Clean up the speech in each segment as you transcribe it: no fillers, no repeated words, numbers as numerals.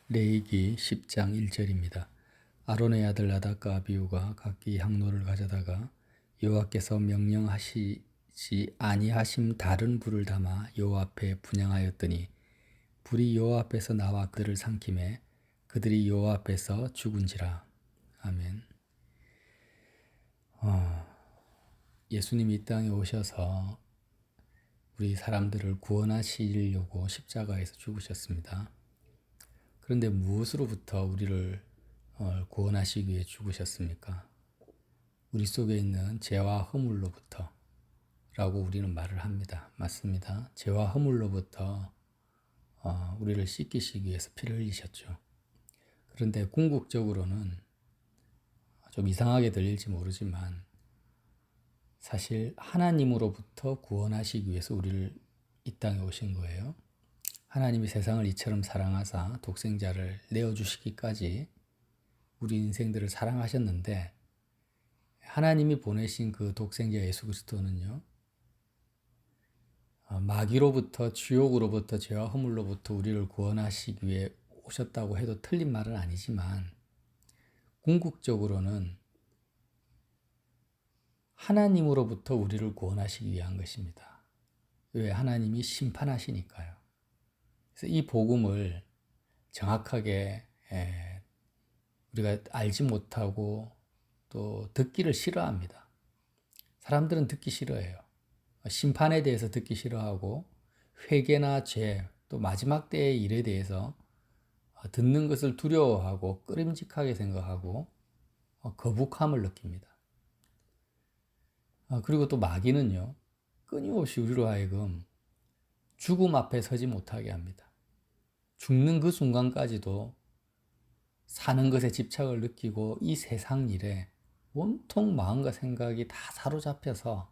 레위기 10장 1절입니다. 아론의 아들 나답과 아비후가 각기 향로를 가져다가 여호와께서 명령하시지 아니하심 다른 불을 담아 여호와 앞에 분향하였더니 불이 여호와 앞에서 나와 그들을 삼키매 그들이 여호와 앞에서 죽은지라. 아멘. 예수님이 이 땅에 오셔서 우리 사람들을 구원하시려고 십자가에서 죽으셨습니다. 그런데 무엇으로부터 우리를 구원하시기 위해 죽으셨습니까? 우리 속에 있는 죄와 허물로부터 라고 우리는 말을 합니다. 맞습니다. 죄와 허물로부터 우리를 씻기시기 위해서 피를 흘리셨죠. 그런데 궁극적으로는 좀 이상하게 들릴지 모르지만 사실 하나님으로부터 구원하시기 위해서 우리를 이 땅에 오신 거예요. 하나님이 세상을 이처럼 사랑하사 독생자를 내어주시기까지 우리 인생들을 사랑하셨는데 하나님이 보내신 그 독생자 예수 그리스도는요, 마귀로부터 지옥으로부터 죄와 허물로부터 우리를 구원하시기 위해 오셨다고 해도 틀린 말은 아니지만 궁극적으로는 하나님으로부터 우리를 구원하시기 위한 것입니다. 왜? 하나님이 심판하시니까요. 그래서 이 복음을 정확하게 우리가 알지 못하고 또 듣기를 싫어합니다. 사람들은 듣기 싫어해요. 심판에 대해서 듣기 싫어하고 회개나 죄, 또 마지막 때의 일에 대해서 듣는 것을 두려워하고 꺼림직하게 생각하고 거북함을 느낍니다. 그리고 또 마귀는요, 끊임없이 우리로 하여금 죽음 앞에 서지 못하게 합니다. 죽는 그 순간까지도 사는 것에 집착을 느끼고 이 세상 일에 온통 마음과 생각이 다 사로잡혀서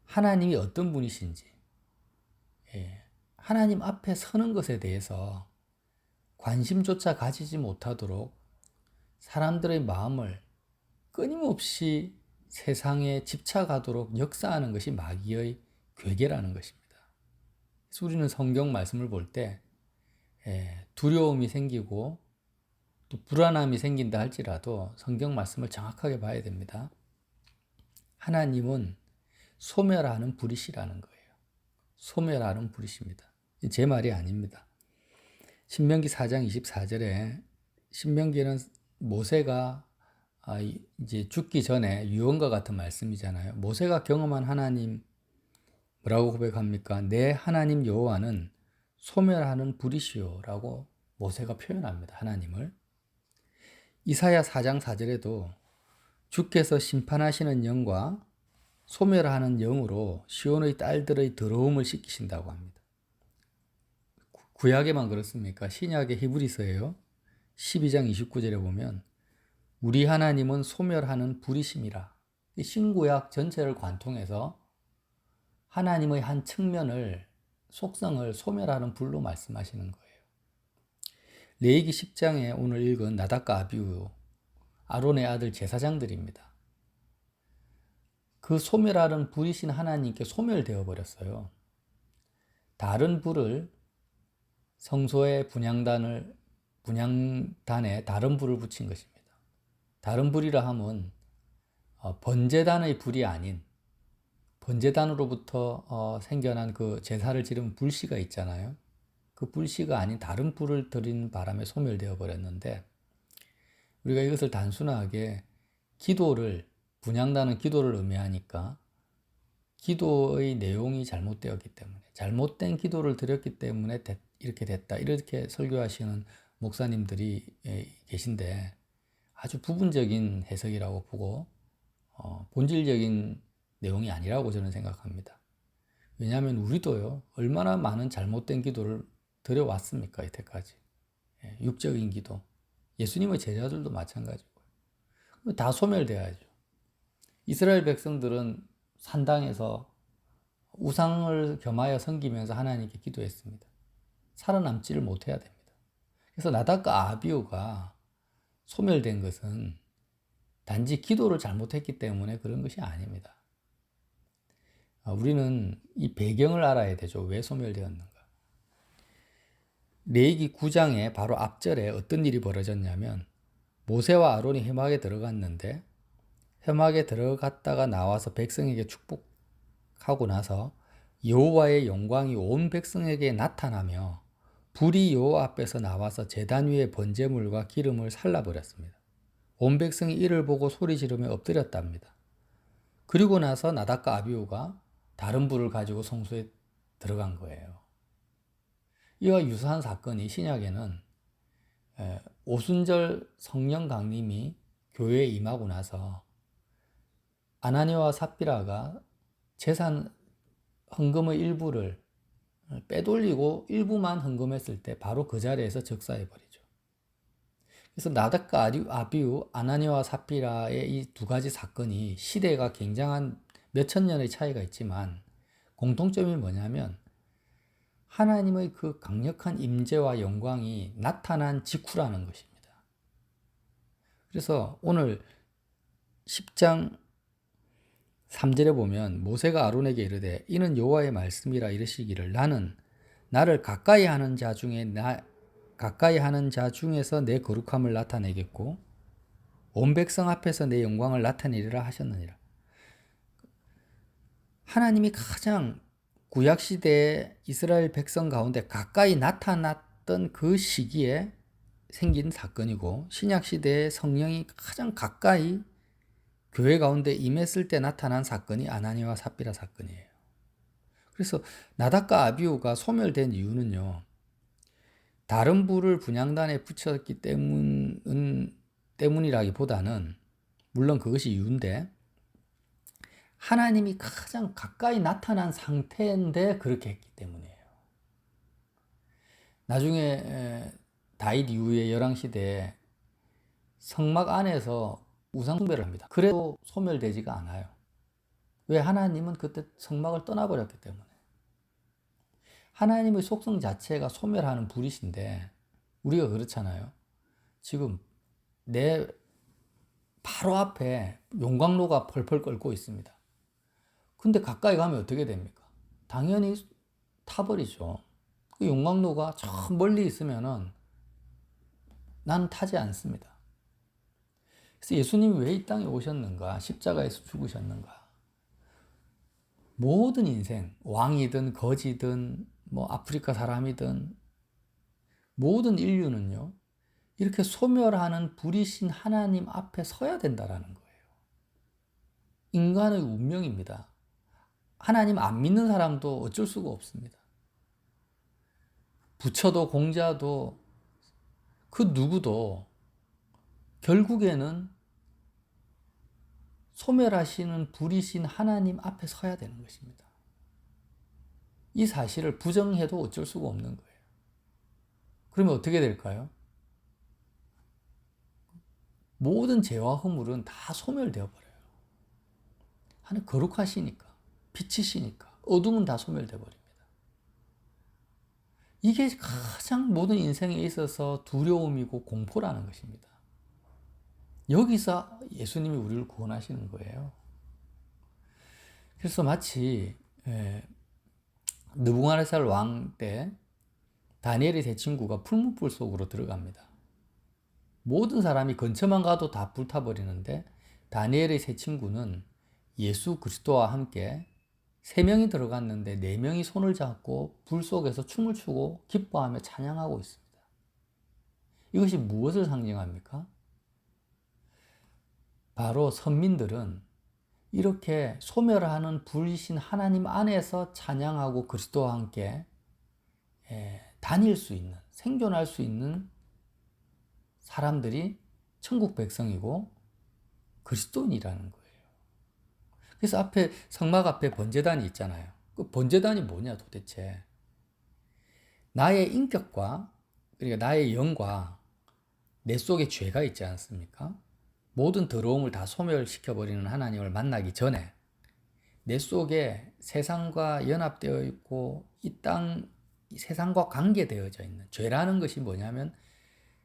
하나님이 어떤 분이신지, 하나님 앞에 서는 것에 대해서 관심조차 가지지 못하도록 사람들의 마음을 끊임없이 세상에 집착하도록 역사하는 것이 마귀의 괴계라는 것입니다. 그래서 우리는 성경 말씀을 볼 때 두려움이 생기고 또 불안함이 생긴다 할지라도 성경 말씀을 정확하게 봐야 됩니다. 하나님은 소멸하는 불이시라는 거예요. 소멸하는 불이십니다. 제 말이 아닙니다. 신명기 4장 24절에 신명기는 모세가 이제 죽기 전에 유언과 같은 말씀이잖아요. 모세가 경험한 하나님 뭐라고 고백합니까? 내 하나님 여호와는 소멸하는 불이시오라고 모세가 표현합니다. 하나님을. 이사야 4장 4절에도 주께서 심판하시는 영과 소멸하는 영으로 시온의 딸들의 더러움을 씻기신다고 합니다. 구약에만 그렇습니까? 신약의 히브리서예요. 12장 29절에 보면 우리 하나님은 소멸하는 불이심이라. 신구약 전체를 관통해서 하나님의 한 측면을 속성을 소멸하는 불로 말씀하시는 거예요. 레위기 10장에 오늘 읽은 나답과 아비후 아론의 아들 제사장들입니다. 그 소멸하는 불이신 하나님께 소멸되어 버렸어요. 다른 불을 성소의 분향단에 다른 불을 붙인 것입니다. 다른 불이라 함은 번제단의 불이 아닌 번제단으로부터 생겨난 그 제사를 지른 불씨가 있잖아요. 그 불씨가 아닌 다른 불을 들인 바람에 소멸되어 버렸는데 우리가 이것을 단순하게 분향단은 기도를 의미하니까 기도의 내용이 잘못되었기 때문에 잘못된 기도를 드렸기 때문에 이렇게 됐다 이렇게 설교하시는 목사님들이 계신데 아주 부분적인 해석이라고 보고 본질적인 내용이 아니라고 저는 생각합니다. 왜냐하면 우리도요 얼마나 많은 잘못된 기도를 드려왔습니까 이때까지. 육적인 기도, 예수님의 제자들도 마찬가지고요. 다 소멸돼야죠. 이스라엘 백성들은 산당에서 우상을 겸하여 섬기면서 하나님께 기도했습니다. 살아남지를 못해야 됩니다. 그래서 나답과 아비후가 소멸된 것은 단지 기도를 잘못했기 때문에 그런 것이 아닙니다. 우리는 이 배경을 알아야 되죠. 왜 소멸되었는가. 레위기 9장의 바로 앞절에 어떤 일이 벌어졌냐면 모세와 아론이 회막에 들어갔는데 회막에 들어갔다가 나와서 백성에게 축복하고 나서 여호와의 영광이 온 백성에게 나타나며 불이 여호와 앞에서 나와서 제단 위에 번제물과 기름을 살라버렸습니다. 온 백성이 이를 보고 소리 지르며 엎드렸답니다. 그리고 나서 나답과 아비후가 다른 불을 가지고 성소에 들어간 거예요. 이와 유사한 사건이 신약에는 오순절 성령 강림이 교회에 임하고 나서 아나니아와 삽비라가 재산 헌금의 일부를 빼돌리고 일부만 헌금했을 때 바로 그 자리에서 즉사해버리죠. 그래서 나답과 아비후, 아나니아와 삽비라의 이 두 가지 사건이 시대가 굉장한 몇천 년의 차이가 있지만 공통점이 뭐냐면 하나님의 그 강력한 임재와 영광이 나타난 직후라는 것입니다. 그래서 오늘 10장 3절에 보면 모세가 아론에게 이르되 이는 여호와의 말씀이라 이르시기를 나는 나를 가까이 하는 자 중에서 내 거룩함을 나타내겠고 온 백성 앞에서 내 영광을 나타내리라 하셨느니라. 하나님이 가장 구약시대의 이스라엘 백성 가운데 가까이 나타났던 그 시기에 생긴 사건이고 신약시대의 성령이 가장 가까이 교회 가운데 임했을 때 나타난 사건이 아나니아와 삽비라 사건이에요. 그래서 나답과 아비후가 소멸된 이유는요. 다른 불을 분향단에 붙였기 때문이라기보다는 물론 그것이 이유인데 하나님이 가장 가까이 나타난 상태인데 그렇게 했기 때문이에요. 나중에 다윗 이후의 열왕시대에 성막 안에서 우상 숭배를 합니다. 그래도 소멸되지가 않아요. 왜? 하나님은 그때 성막을 떠나버렸기 때문에. 하나님의 속성 자체가 소멸하는 불이신데 우리가 그렇잖아요. 지금 내 바로 앞에 용광로가 펄펄 끓고 있습니다. 근데 가까이 가면 어떻게 됩니까? 당연히 타버리죠. 그 용광로가 저 멀리 있으면은 난 타지 않습니다. 그래서 예수님이 왜 이 땅에 오셨는가? 십자가에서 죽으셨는가? 모든 인생, 왕이든 거지든 뭐 아프리카 사람이든 모든 인류는요. 이렇게 소멸하는 불이신 하나님 앞에 서야 된다라는 거예요. 인간의 운명입니다. 하나님 안 믿는 사람도 어쩔 수가 없습니다. 부처도 공자도 그 누구도 결국에는 소멸하시는 불이신 하나님 앞에 서야 되는 것입니다. 이 사실을 부정해도 어쩔 수가 없는 거예요. 그러면 어떻게 될까요? 모든 죄와 허물은 다 소멸되어 버려요. 하나님 거룩하시니까, 빛이시니까 어둠은 다 소멸되어 버립니다. 이게 가장 모든 인생에 있어서 두려움이고 공포라는 것입니다. 여기서 예수님이 우리를 구원하시는 거예요. 그래서 마치 느부갓네살 왕 때 다니엘의 세 친구가 풀무불 속으로 들어갑니다. 모든 사람이 근처만 가도 다 불타버리는데 다니엘의 세 친구는 예수 그리스도와 함께 3명이 들어갔는데 4명이 손을 잡고 불 속에서 춤을 추고 기뻐하며 찬양하고 있습니다. 이것이 무엇을 상징합니까? 바로 선민들은 이렇게 소멸하는 불이신 하나님 안에서 찬양하고 그리스도와 함께 다닐 수 있는, 생존할 수 있는 사람들이 천국 백성이고 그리스도인이라는 거예요. 그래서 앞에 성막 앞에 번제단이 있잖아요. 그 번제단이 뭐냐 도대체? 나의 인격과 그러니까 나의 영과 내 속에 죄가 있지 않습니까? 모든 더러움을 다 소멸시켜버리는 하나님을 만나기 전에 내 속에 세상과 연합되어 있고 세상과 관계되어져 있는 죄라는 것이 뭐냐면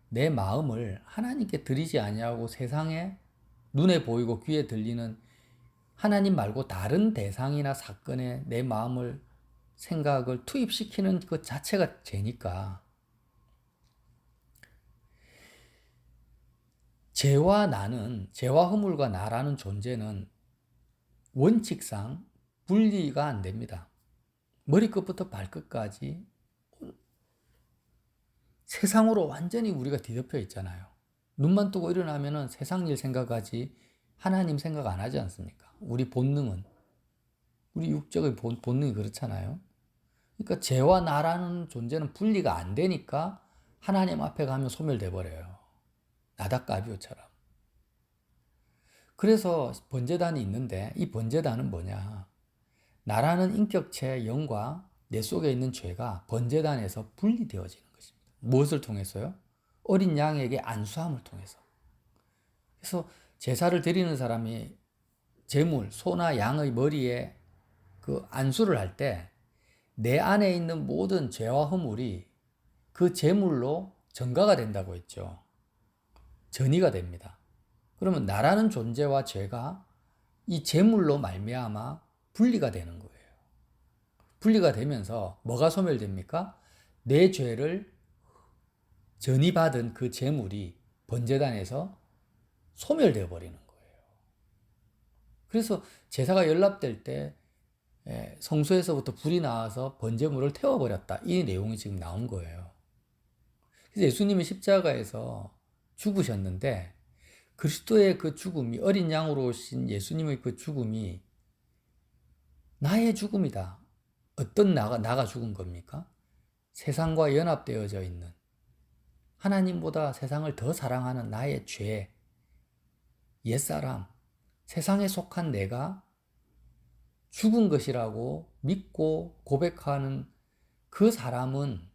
내 마음을 하나님께 드리지 아니하고 세상에 눈에 보이고 귀에 들리는 하나님 말고 다른 대상이나 사건에 내 마음을 생각을 투입시키는 것 자체가 죄니까 죄와 허물과 나라는 존재는 원칙상 분리가 안 됩니다. 머리끝부터 발끝까지 세상으로 완전히 우리가 뒤덮여 있잖아요. 눈만 뜨고 일어나면은 세상 일 생각하지 하나님 생각 안 하지 않습니까? 우리 본능은, 우리 육적의 본능이 그렇잖아요. 그러니까 죄와 나라는 존재는 분리가 안 되니까 하나님 앞에 가면 소멸돼 버려요. 나답과 아비후처럼. 그래서 번제단이 있는데 이 번제단은 뭐냐? 나라는 인격체 영과 내 속에 있는 죄가 번제단에서 분리되어지는 것입니다. 무엇을 통해서요? 어린 양에게 안수함을 통해서. 그래서 제사를 드리는 사람이 제물, 소나 양의 머리에 그 안수를 할 때 내 안에 있는 모든 죄와 허물이 그 제물로 전가가 된다고 했죠. 전이가 됩니다. 그러면 나라는 존재와 죄가 이 제물로 말미암아 분리가 되는 거예요. 분리가 되면서 뭐가 소멸됩니까? 내 죄를 전이받은 그 제물이 번제단에서 소멸되어 버리는 거예요. 그래서 제사가 연락될 때 성소에서부터 불이 나와서 번제물을 태워버렸다. 이 내용이 지금 나온 거예요. 그래서 예수님이 십자가에서 죽으셨는데 그리스도의 그 죽음이, 어린 양으로 오신 예수님의 그 죽음이 나의 죽음이다. 어떤 나가 죽은 겁니까? 세상과 연합되어져 있는, 하나님보다 세상을 더 사랑하는 나의 죄, 옛사람, 세상에 속한 내가 죽은 것이라고 믿고 고백하는 그 사람은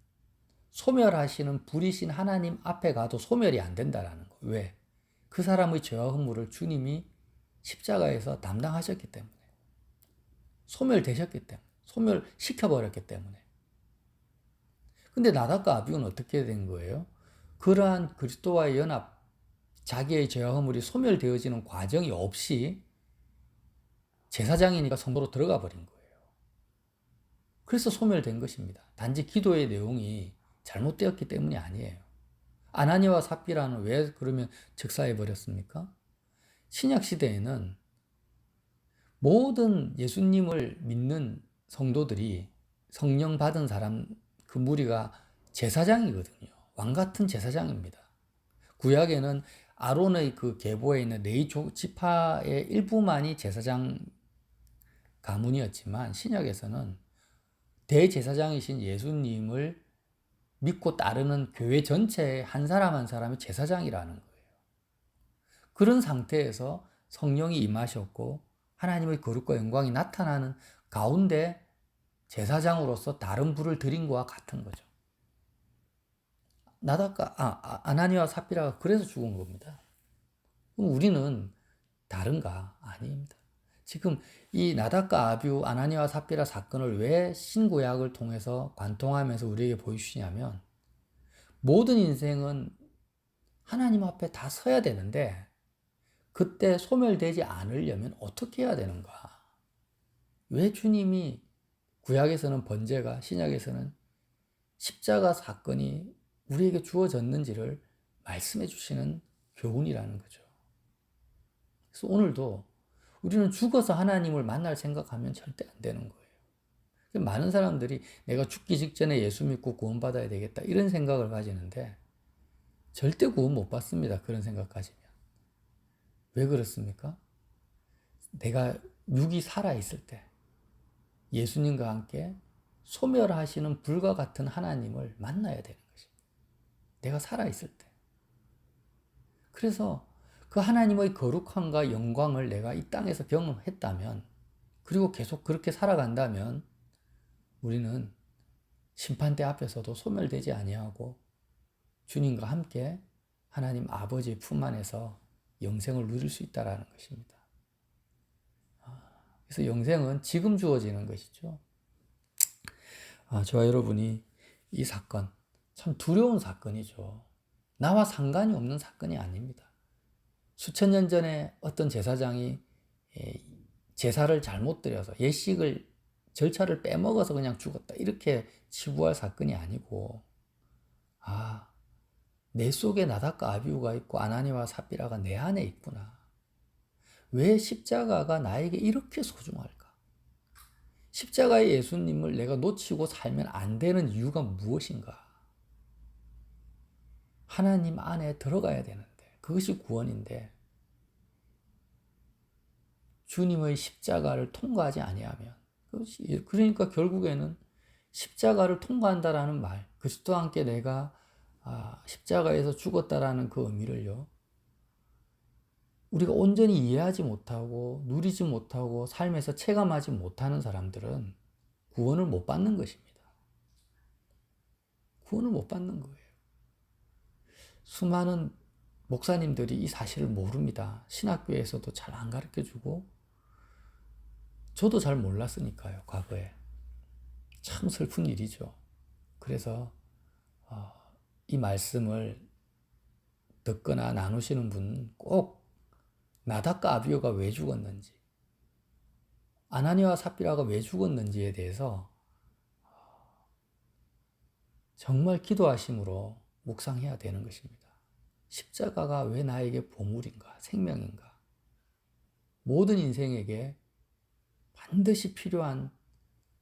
소멸하시는 불이신 하나님 앞에 가도 소멸이 안 된다라는 거. 왜? 그 사람의 죄와 허물을 주님이 십자가에서 담당하셨기 때문에, 소멸되셨기 때문에, 소멸시켜버렸기 때문에. 근데 나답과 아비후는 어떻게 된 거예요? 그러한 그리스도와의 연합, 자기의 죄와 허물이 소멸되어지는 과정이 없이 제사장이니까 성도로 들어가 버린 거예요. 그래서 소멸된 것입니다. 단지 기도의 내용이 잘못되었기 때문이 아니에요. 아나니와 삽비라는 왜 그러면 즉사해 버렸습니까? 신약 시대에는 모든 예수님을 믿는 성도들이, 성령 받은 사람 그 무리가 제사장이거든요. 왕 같은 제사장입니다. 구약에는 아론의 그 계보에 있는 레위 지파의 일부만이 제사장 가문이었지만 신약에서는 대제사장이신 예수님을 믿고 따르는 교회 전체의 한 사람 한 사람이 제사장이라는 거예요. 그런 상태에서 성령이 임하셨고 하나님의 거룩과 영광이 나타나는 가운데 제사장으로서 다른 불을 드린 것과 같은 거죠. 아나니와 삽비라가 그래서 죽은 겁니다. 그럼 우리는 다른가? 아닙니다. 지금 이 나답과 아비후, 아나니와 삽비라 사건을 왜 신구약을 통해서 관통하면서 우리에게 보여주시냐면, 모든 인생은 하나님 앞에 다 서야 되는데 그때 소멸되지 않으려면 어떻게 해야 되는가? 왜 주님이 구약에서는 번제가, 신약에서는 십자가 사건이 우리에게 주어졌는지를 말씀해 주시는 교훈이라는 거죠. 그래서 오늘도 우리는 죽어서 하나님을 만날 생각하면 절대 안 되는 거예요. 많은 사람들이 내가 죽기 직전에 예수 믿고 구원받아야 되겠다 이런 생각을 가지는데 절대 구원 못 받습니다. 그런 생각 가지면. 왜 그렇습니까? 내가 육이 살아있을 때 예수님과 함께 소멸하시는 불과 같은 하나님을 만나야 되는 것입니다. 내가 살아있을 때. 그래서 그 하나님의 거룩함과 영광을 내가 이 땅에서 경험했다면, 그리고 계속 그렇게 살아간다면 우리는 심판대 앞에서도 소멸되지 아니하고 주님과 함께 하나님 아버지의 품 안에서 영생을 누릴 수 있다는 것입니다. 그래서 영생은 지금 주어지는 것이죠. 저와 여러분이 이 사건, 참 두려운 사건이죠. 나와 상관이 없는 사건이 아닙니다. 수천 년 전에 어떤 제사장이 제사를 잘못 드려서 절차를 빼먹어서 그냥 죽었다, 이렇게 치부할 사건이 아니고, 내 속에 나답과 아비후가 있고 아나니와 삽비라가 내 안에 있구나. 왜 십자가가 나에게 이렇게 소중할까? 십자가의 예수님을 내가 놓치고 살면 안 되는 이유가 무엇인가? 하나님 안에 들어가야 되는데, 그것이 구원인데 주님의 십자가를 통과하지 아니하면, 그러니까 결국에는 십자가를 통과한다라는 말, 그리스도와 함께 내가 십자가에서 죽었다라는 그 의미를요, 우리가 온전히 이해하지 못하고 누리지 못하고 삶에서 체감하지 못하는 사람들은 구원을 못 받는 것입니다. 구원을 못 받는 거예요. 수많은 목사님들이 이 사실을 모릅니다. 신학교에서도 잘 안 가르쳐주고 저도 잘 몰랐으니까요, 과거에. 참 슬픈 일이죠. 그래서 이 말씀을 듣거나 나누시는 분은 꼭 나답과 아비후가 왜 죽었는지, 아나니와 삽비라가 왜 죽었는지에 대해서 정말 기도하심으로 묵상해야 되는 것입니다. 십자가가 왜 나에게 보물인가, 생명인가? 모든 인생에게 반드시 필요한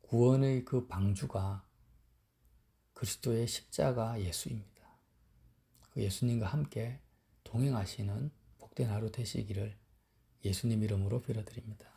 구원의 그 방주가 그리스도의 십자가 예수입니다. 그 예수님과 함께 동행하시는 복된 하루 되시기를 예수님 이름으로 빌어드립니다.